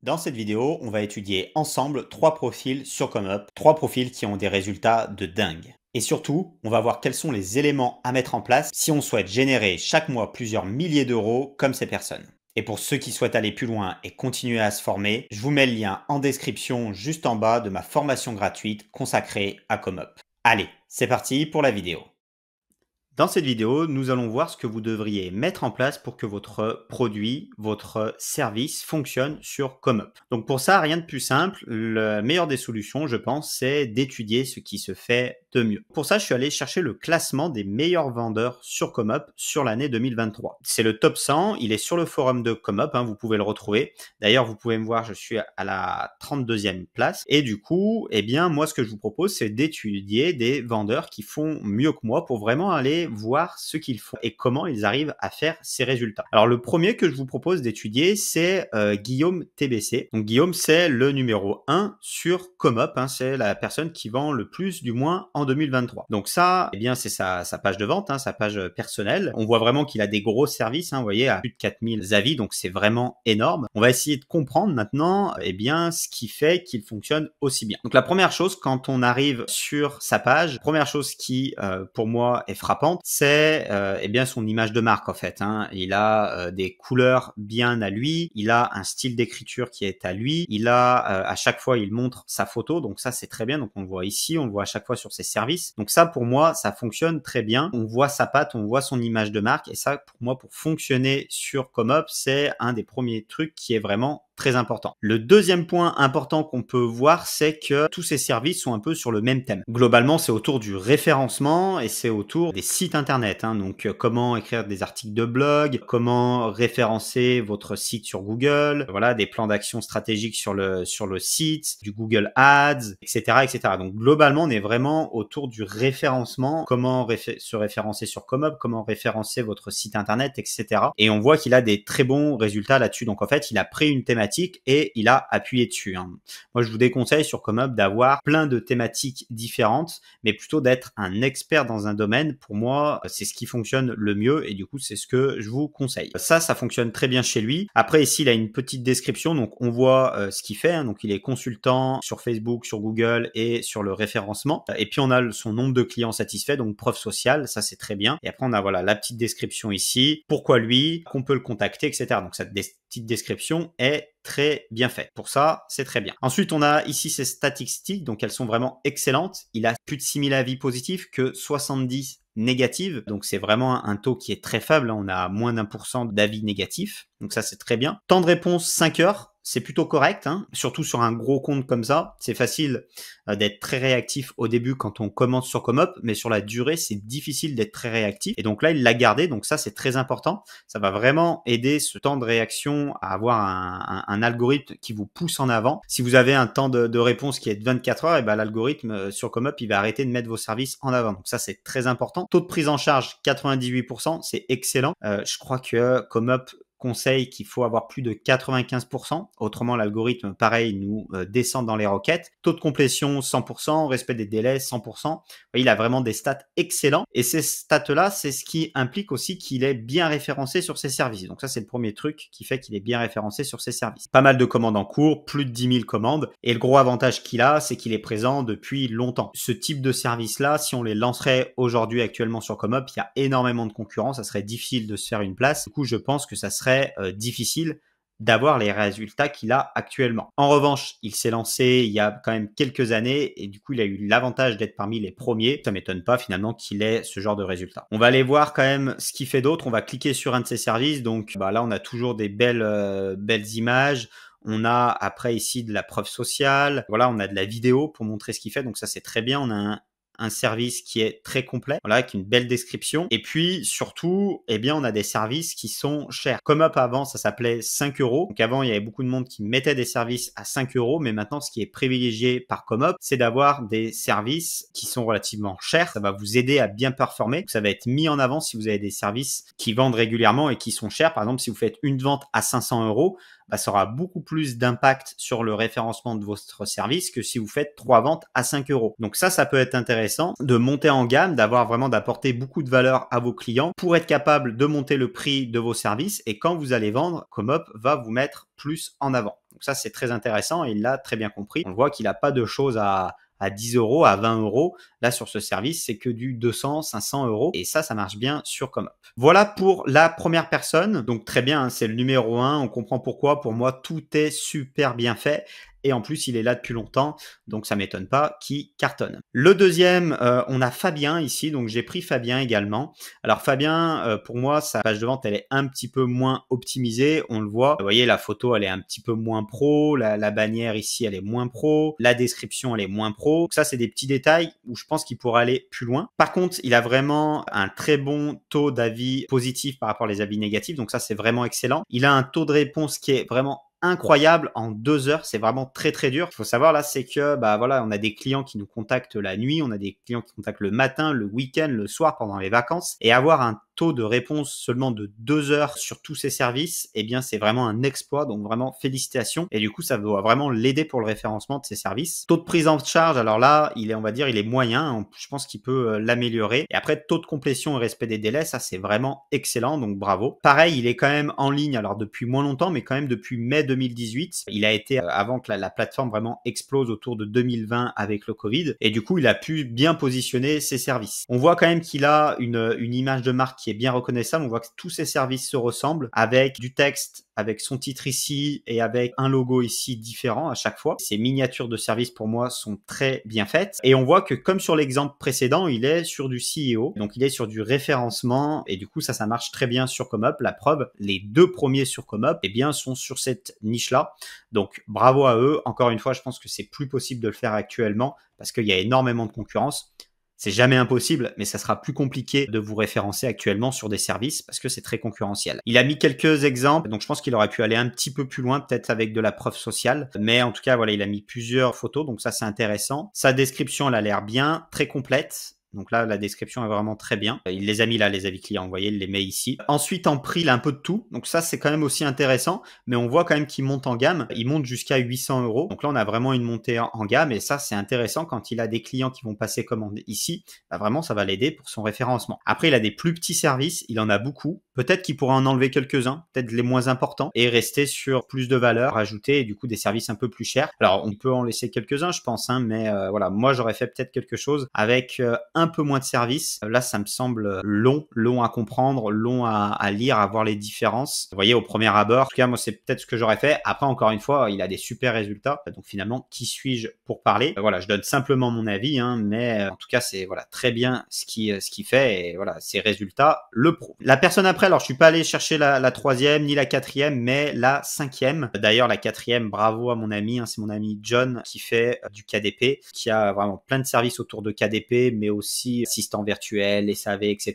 Dans cette vidéo, on va étudier ensemble 3 profils sur ComeUp, 3 profils qui ont des résultats de dingue. Et surtout, on va voir quels sont les éléments à mettre en place si on souhaite générer chaque mois plusieurs milliers d'euros comme ces personnes. Et pour ceux qui souhaitent aller plus loin et continuer à se former, je vous mets le lien en description juste en bas de ma formation gratuite consacrée à ComeUp. Allez, c'est parti pour la vidéo. Dans cette vidéo, nous allons voir ce que vous devriez mettre en place pour que votre produit, votre service fonctionne sur ComeUp. Donc pour ça, rien de plus simple. La meilleure des solutions, je pense, c'est d'étudier ce qui se fait de mieux. Pour ça, je suis allé chercher le classement des meilleurs vendeurs sur ComeUp sur l'année 2023. C'est le top 100, il est sur le forum de ComeUp, vous pouvez le retrouver. D'ailleurs, vous pouvez me voir, je suis à la 32e place. Et du coup, moi, ce que je vous propose, c'est d'étudier des vendeurs qui font mieux que moi pour vraiment aller voir ce qu'ils font et comment ils arrivent à faire ces résultats. Alors, le premier que je vous propose d'étudier, c'est Guillaume TBC. Donc, Guillaume, c'est le numéro 1 sur ComeUp. C'est la personne qui vend le plus, du moins, en 2023. Donc ça, c'est sa page de vente, sa page personnelle. On voit vraiment qu'il a des gros services, vous voyez, à plus de 4000 avis, donc c'est vraiment énorme. On va essayer de comprendre maintenant, ce qui fait qu'il fonctionne aussi bien. Donc la première chose, quand on arrive sur sa page, première chose qui, pour moi, est frappante, c'est son image de marque, en fait. Il a des couleurs bien à lui, il a un style d'écriture qui est à lui, il a, à chaque fois, il montre sa photo, donc ça, c'est très bien. Donc on le voit ici, on le voit à chaque fois sur ses services. Donc ça, pour moi, ça fonctionne très bien. On voit sa patte, on voit son image de marque. Et ça, pour moi, pour fonctionner sur ComeUp, c'est un des premiers trucs qui est vraiment très important. Le deuxième point important qu'on peut voir, c'est que tous ces services sont un peu sur le même thème. Globalement, c'est autour du référencement et c'est autour des sites internet. Donc, comment écrire des articles de blog, comment référencer votre site sur Google, voilà, des plans d'action stratégiques sur le site, du Google Ads, etc., etc. Donc, globalement, on est vraiment autour du référencement, comment se référencer sur ComeUp, comment référencer votre site internet, etc. Et on voit qu'il a des très bons résultats là-dessus. Donc, en fait, il a pris une thématique et il a appuyé dessus. Moi, je vous déconseille sur ComeUp d'avoir plein de thématiques différentes, mais plutôt d'être un expert dans un domaine. Pour moi, c'est ce qui fonctionne le mieux et du coup, c'est ce que je vous conseille. Ça fonctionne très bien chez lui. Après, ici, il a une petite description, donc on voit ce qu'il fait. Donc, il est consultant sur Facebook, sur Google et sur le référencement. Et puis, on a son nombre de clients satisfaits, donc preuve sociale, ça c'est très bien. Et après, on a voilà la petite description ici, pourquoi lui, qu'on peut le contacter, etc. Donc, cette petite description est très bien faite. Pour ça, c'est très bien. Ensuite, on a ici ses statistiques, donc elles sont vraiment excellentes. Il a plus de 6000 avis positifs que 70 négatives, donc c'est vraiment un taux qui est très faible. On a moins d'1% d'avis négatifs, donc ça c'est très bien. Temps de réponse 5 heures. C'est plutôt correct, surtout sur un gros compte comme ça. C'est facile d'être très réactif au début quand on commence sur ComeUp, mais sur la durée, c'est difficile d'être très réactif. Et donc là, il l'a gardé, donc ça, c'est très important. Ça va vraiment aider ce temps de réaction à avoir un algorithme qui vous pousse en avant. Si vous avez un temps de réponse qui est de 24 heures, l'algorithme sur ComeUp, il va arrêter de mettre vos services en avant. Donc ça, c'est très important. Taux de prise en charge, 98%, c'est excellent. Je crois que ComeUp conseille qu'il faut avoir plus de 95%. Autrement, l'algorithme, pareil, nous descend dans les requêtes. Taux de complétion, 100%. Respect des délais, 100%. Il a vraiment des stats excellents. Et ces stats-là, c'est ce qui implique aussi qu'il est bien référencé sur ses services. Donc ça, c'est le premier truc qui fait qu'il est bien référencé sur ses services. Pas mal de commandes en cours, plus de 10 000 commandes. Et le gros avantage qu'il a, c'est qu'il est présent depuis longtemps. Ce type de service-là, si on les lancerait aujourd'hui actuellement sur ComeUp, il y a énormément de concurrence. Ça serait difficile de se faire une place. Du coup, je pense que ça serait difficile d'avoir les résultats qu'il a actuellement. En revanche, il s'est lancé il y a quand même quelques années et du coup, il a eu l'avantage d'être parmi les premiers. Ça m'étonne pas finalement qu'il ait ce genre de résultats. On va aller voir quand même ce qu'il fait d'autre. On va cliquer sur un de ses services. Donc là, on a toujours des belles images. On a après ici de la preuve sociale. Voilà, on a de la vidéo pour montrer ce qu'il fait. Donc ça, c'est très bien. On a un service qui est très complet, voilà, avec une belle description. Et puis, surtout, on a des services qui sont chers. ComeUp avant, ça s'appelait 5 euros. Donc avant, il y avait beaucoup de monde qui mettait des services à 5 euros. Mais maintenant, ce qui est privilégié par ComeUp, c'est d'avoir des services qui sont relativement chers. Ça va vous aider à bien performer. Donc, ça va être mis en avant si vous avez des services qui vendent régulièrement et qui sont chers. Par exemple, si vous faites une vente à 500 euros, ça aura beaucoup plus d'impact sur le référencement de votre service que si vous faites 3 ventes à 5 euros. Donc ça peut être intéressant de monter en gamme, d'apporter beaucoup de valeur à vos clients pour être capable de monter le prix de vos services. Et quand vous allez vendre, ComeUp va vous mettre plus en avant. Donc ça, c'est très intéressant et il l'a très bien compris. On voit qu'il n'a pas de choses à 10 euros, à 20 euros. Là, sur ce service, c'est que du 200, 500 euros. Et ça marche bien sur ComeUp. Voilà pour la première personne. Donc, très bien, hein, c'est le numéro 1. On comprend pourquoi. Pour moi, tout est super bien fait. Et en plus, il est là depuis longtemps, donc ça m'étonne pas qu'il cartonne. Le deuxième, on a Fabien ici, donc j'ai pris Fabien également. Alors Fabien, pour moi, sa page de vente, elle est un petit peu moins optimisée, on le voit. Vous voyez, la photo, elle est un petit peu moins pro, la bannière ici, elle est moins pro, la description, elle est moins pro. Donc ça, c'est des petits détails où je pense qu'il pourrait aller plus loin. Par contre, il a vraiment un très bon taux d'avis positifs par rapport aux avis négatifs, donc ça, c'est vraiment excellent. Il a un taux de réponse qui est vraiment incroyable en 2 heures, c'est vraiment très très dur. Il faut savoir là, c'est que voilà, on a des clients qui nous contactent la nuit, on a des clients qui contactent le matin, le week-end, le soir, pendant les vacances, et avoir un taux de réponse seulement de 2 heures sur tous ces services, eh bien c'est vraiment un exploit, donc vraiment félicitations. Et du coup, ça doit vraiment l'aider pour le référencement de ces services. Taux de prise en charge, alors là, il est, on va dire, il est moyen. Je pense qu'il peut l'améliorer. Et après, taux de complétion et respect des délais, ça c'est vraiment excellent, donc bravo. Pareil, il est quand même en ligne, alors depuis moins longtemps, mais quand même depuis mai 2018. Il a été avant que la plateforme vraiment explose autour de 2020 avec le Covid. Et du coup, il a pu bien positionner ses services. On voit quand même qu'il a une image de marque qui est bien reconnaissable. On voit que tous ces services se ressemblent avec du texte, avec son titre ici et avec un logo ici différent à chaque fois. Ces miniatures de services pour moi sont très bien faites. Et on voit que comme sur l'exemple précédent, il est sur du SEO. Donc il est sur du référencement et du coup ça marche très bien sur ComeUp. La preuve, les 2 premiers sur ComeUp eh bien, sont sur cette niche-là. Donc bravo à eux. Encore une fois, je pense que c'est plus possible de le faire actuellement parce qu'il y a énormément de concurrence. C'est jamais impossible, mais ça sera plus compliqué de vous référencer actuellement sur des services parce que c'est très concurrentiel. Il a mis quelques exemples, donc je pense qu'il aurait pu aller un petit peu plus loin, peut-être avec de la preuve sociale. Mais en tout cas, voilà, il a mis plusieurs photos, donc ça c'est intéressant. Sa description, elle a l'air bien, très complète. Donc là, la description est vraiment très bien. Il les a mis là, les avis clients. Vous voyez, il les met ici. Ensuite, en prix, il a un peu de tout. Donc ça, c'est quand même aussi intéressant. Mais on voit quand même qu'il monte en gamme. Il monte jusqu'à 800 euros. Donc là, on a vraiment une montée en gamme. Et ça, c'est intéressant quand il a des clients qui vont passer commande ici. Bah vraiment, ça va l'aider pour son référencement. Après, il a des plus petits services. Il en a beaucoup. Peut-être qu'il pourra en enlever quelques-uns, peut-être les moins importants, et rester sur plus de valeur ajoutée et du coup des services un peu plus chers. Alors, on peut en laisser quelques-uns, je pense, hein, mais voilà, moi, j'aurais fait peut-être quelque chose avec un peu moins de services. Là, ça me semble long à comprendre, long à lire, à voir les différences. Vous voyez, au premier abord, en tout cas, moi, c'est peut-être ce que j'aurais fait. Après, encore une fois, il a des super résultats. Donc, finalement, qui suis-je pour parler? Voilà, je donne simplement mon avis, hein, mais en tout cas, c'est voilà très bien ce qu'il fait et voilà, ses résultats le prouvent. La personne après, alors je suis pas allé chercher la troisième ni la quatrième, mais la cinquième. D'ailleurs, la quatrième, bravo à mon ami, hein, c'est mon ami John qui fait du KDP, qui a vraiment plein de services autour de KDP, mais aussi assistant virtuel, SAV, etc.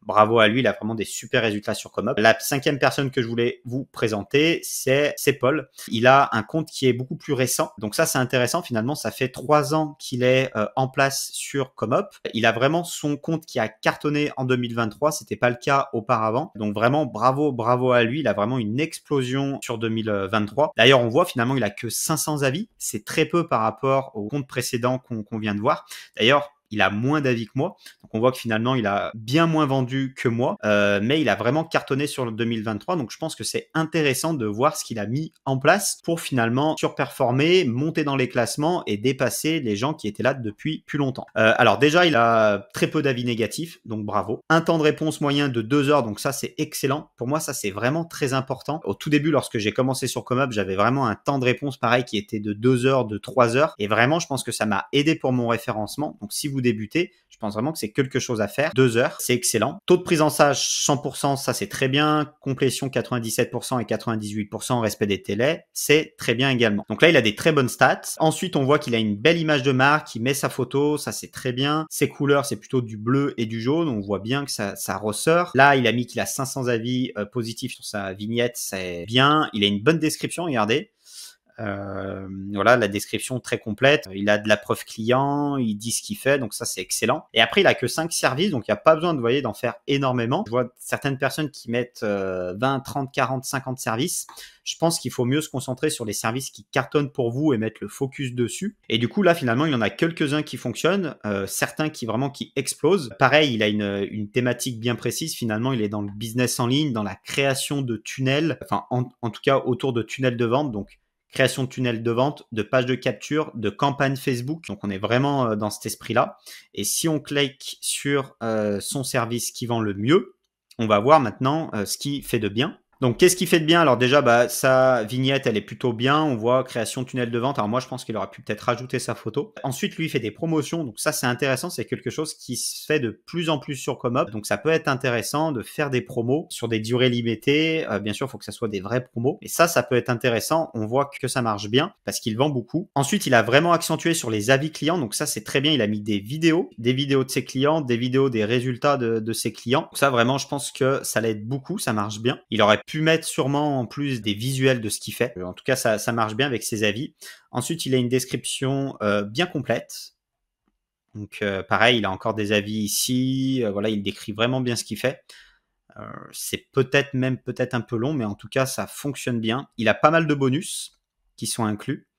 Bravo à lui, il a vraiment des super résultats sur ComeUp. La cinquième personne que je voulais vous présenter, c'est Paul. Il a un compte qui est beaucoup plus récent. Donc ça, c'est intéressant. Finalement, ça fait 3 ans qu'il est en place sur ComeUp. Il a vraiment son compte qui a cartonné en 2023. C'était pas le cas auparavant. Donc vraiment, bravo à lui. Il a vraiment une explosion sur 2023. D'ailleurs, on voit finalement, il a que 500 avis. C'est très peu par rapport au compte précédent qu'on vient de voir. D'ailleurs, il a moins d'avis que moi. Donc, on voit que finalement, il a bien moins vendu que moi, mais il a vraiment cartonné sur le 2023. Donc, je pense que c'est intéressant de voir ce qu'il a mis en place pour finalement surperformer, monter dans les classements et dépasser les gens qui étaient là depuis plus longtemps. Alors déjà, il a très peu d'avis négatifs, donc bravo. Un temps de réponse moyen de 2 heures, donc ça, c'est excellent. Pour moi, ça, c'est vraiment très important. Au tout début, lorsque j'ai commencé sur ComeUp, j'avais vraiment un temps de réponse pareil qui était de 2 heures, de 3 heures. Et vraiment, je pense que ça m'a aidé pour mon référencement. Donc, si vous débutez, je pense vraiment que c'est quelque chose à faire. 2 heures, c'est excellent. Taux de prise en charge 100%, ça c'est très bien. Complétion 97% et 98%, respect des délais, c'est très bien également. Donc là, il a des très bonnes stats. Ensuite, on voit qu'il a une belle image de marque, il met sa photo, ça c'est très bien. Ses couleurs, c'est plutôt du bleu et du jaune. On voit bien que ça ressort. Là, il a mis qu'il a 500 avis positifs sur sa vignette, c'est bien. Il a une bonne description, regardez. Voilà, la description très complète. Il a de la preuve client, il dit ce qu'il fait, donc ça c'est excellent. Et après, il a que 5 services, donc il n'y a pas besoin de, voyez, d'en faire énormément. Je vois certaines personnes qui mettent 20, 30, 40, 50 services. Je pense qu'il faut mieux se concentrer sur les services qui cartonnent pour vous et mettre le focus dessus. Et du coup, là, finalement, il y en a quelques-uns qui fonctionnent, certains qui explosent. Pareil, il a une thématique bien précise. Finalement, il est dans le business en ligne, dans la création de tunnels, enfin, en tout cas, autour de tunnels de vente. Donc, création de tunnels de vente, de pages de capture, de campagnes Facebook. Donc, on est vraiment dans cet esprit-là. Et si on clique sur son service qui vend le mieux, on va voir maintenant ce qui fait de bien. Donc, qu'est-ce qui fait de bien? Alors déjà, sa vignette, elle est plutôt bien. On voit création de tunnel de vente. Alors moi, je pense qu'il aurait pu peut-être rajouter sa photo. Ensuite, lui, il fait des promotions. Donc ça, c'est intéressant. C'est quelque chose qui se fait de plus en plus sur Comop. Donc ça peut être intéressant de faire des promos sur des durées limitées. Bien sûr, il faut que ça soit des vrais promos. Et ça peut être intéressant. On voit que ça marche bien parce qu'il vend beaucoup. Ensuite, il a vraiment accentué sur les avis clients. Donc ça, c'est très bien. Il a mis des vidéos de ses clients, des vidéos des résultats de ses clients. Donc ça, vraiment, je pense que ça l'aide beaucoup. Ça marche bien. Il aurait pu mettre sûrement en plus des visuels de ce qu'il fait. En tout cas, ça marche bien avec ses avis. Ensuite, il a une description bien complète. Donc pareil, il a encore des avis ici. Voilà, il décrit vraiment bien ce qu'il fait. C'est peut-être un peu long, mais en tout cas, ça fonctionne bien. Il a pas mal de bonus qui sont inclus.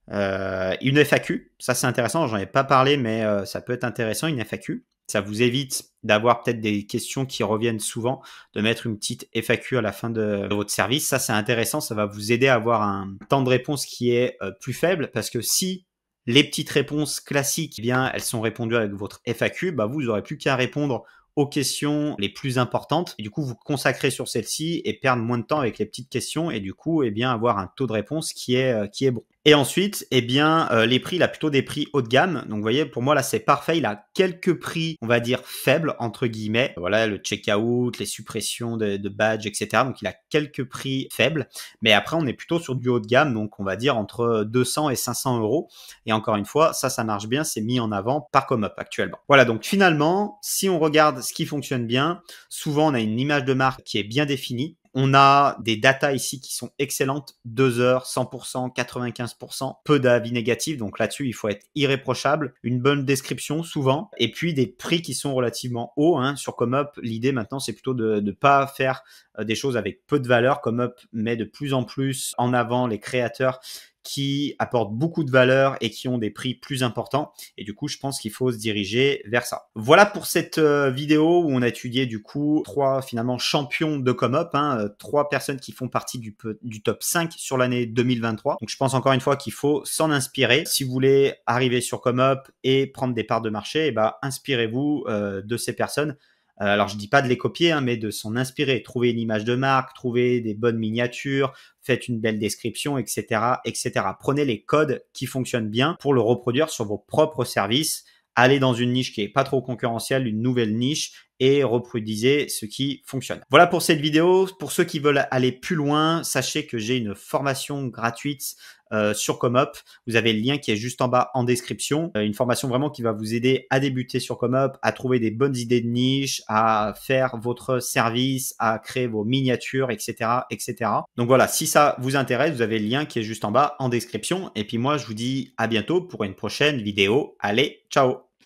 Une FAQ, ça c'est intéressant, j'en ai pas parlé, mais ça peut être intéressant, une FAQ. Ça vous évite d'avoir peut-être des questions qui reviennent souvent, de mettre une petite FAQ à la fin de votre service. Ça, c'est intéressant, ça va vous aider à avoir un temps de réponse qui est plus faible, parce que si les petites réponses classiques, eh bien, elles sont répondues avec votre FAQ, vous n'aurez plus qu'à répondre aux questions les plus importantes. Et du coup, vous consacrez sur celle-ci et perdre moins de temps avec les petites questions et du coup, avoir un taux de réponse qui est bon. Et ensuite, les prix, il a plutôt des prix haut de gamme. Donc, vous voyez, pour moi, là, c'est parfait. Il a quelques prix, on va dire, faibles, entre guillemets. Voilà, le checkout, les suppressions de badges, etc. Donc, il a quelques prix faibles. Mais après, on est plutôt sur du haut de gamme. Donc, on va dire entre 200 et 500 euros. Et encore une fois, ça marche bien. C'est mis en avant par Comop actuellement. Voilà, donc finalement, si on regarde ce qui fonctionne bien, souvent, on a une image de marque qui est bien définie. On a des datas ici qui sont excellentes, 2 heures, 100%, 95%, peu d'avis négatifs, donc là-dessus, il faut être irréprochable, une bonne description souvent, et puis des prix qui sont relativement hauts. Sur Comop, l'idée maintenant, c'est plutôt de ne pas faire des choses avec peu de valeur. Comop met de plus en plus en avant les créateurs qui apportent beaucoup de valeur et qui ont des prix plus importants. Et du coup, je pense qu'il faut se diriger vers ça. Voilà pour cette vidéo où on a étudié du coup 3 finalement champions de Comop, 3 personnes qui font partie du top 5 sur l'année 2023. Donc je pense encore une fois qu'il faut s'en inspirer. Si vous voulez arriver sur Comop et prendre des parts de marché, inspirez-vous de ces personnes. Alors, je dis pas de les copier, mais de s'en inspirer. Trouver une image de marque, trouver des bonnes miniatures, faites une belle description, etc., etc. Prenez les codes qui fonctionnent bien pour le reproduire sur vos propres services. Allez dans une niche qui est pas trop concurrentielle, une nouvelle niche, et reproduisez ce qui fonctionne. Voilà pour cette vidéo. Pour ceux qui veulent aller plus loin, sachez que j'ai une formation gratuite sur Comop. Vous avez le lien qui est juste en bas en description. Une formation vraiment qui va vous aider à débuter sur Comop, à trouver des bonnes idées de niche, à faire votre service, à créer vos miniatures, etc., etc. Donc voilà, si ça vous intéresse, vous avez le lien qui est juste en bas en description. Et puis moi, je vous dis à bientôt pour une prochaine vidéo. Allez, ciao!